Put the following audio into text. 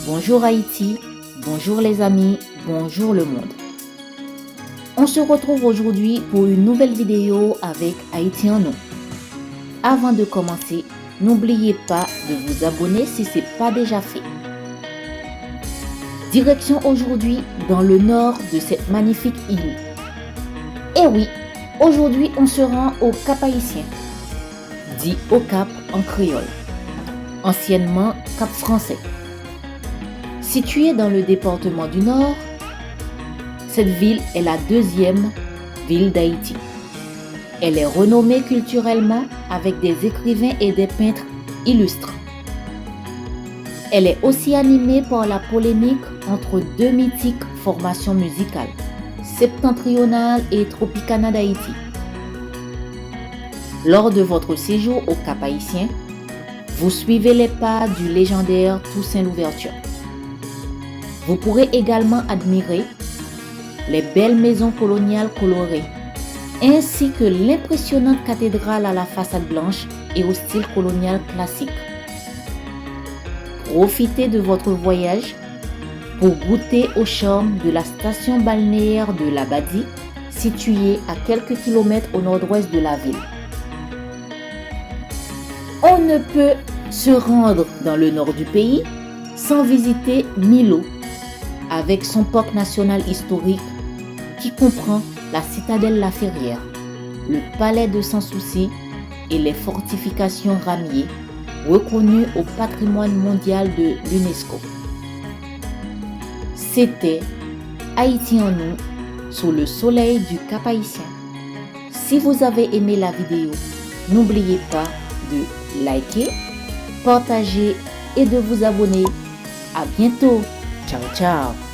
Bonjour Haïti, bonjour les amis, bonjour le monde. On se retrouve aujourd'hui pour une nouvelle vidéo avec Haïti en nous. Avant de commencer, n'oubliez pas de vous abonner si ce n'est pas déjà fait. Direction aujourd'hui dans le nord de cette magnifique île. Et oui, aujourd'hui on se rend au Cap Haïtien, dit au Cap en créole, anciennement Cap Français. Située dans le département du Nord, cette ville est la deuxième ville d'Haïti. Elle est renommée culturellement avec des écrivains et des peintres illustres. Elle est aussi animée par la polémique entre deux mythiques formations musicales, Septentrionale et Tropicana d'Haïti. Lors de votre séjour au Cap Haïtien, vous suivez les pas du légendaire Toussaint Louverture. Vous pourrez également admirer les belles maisons coloniales colorées, ainsi que l'impressionnante cathédrale à la façade blanche et au style colonial classique. Profitez de votre voyage pour goûter au charme de la station balnéaire de Labadi, située à quelques kilomètres au nord-ouest de la ville. On ne peut se rendre dans le nord du pays sans visiter Milo, avec son parc national historique qui comprend la citadelle La Ferrière, le palais de Sans Souci et les fortifications Ramier, reconnues au patrimoine mondial de l'UNESCO. C'était Haïti en nous, sous le soleil du Cap Haïtien. Si vous avez aimé la vidéo, n'oubliez pas de liker, partager et de vous abonner. À bientôt. Ciao, ciao.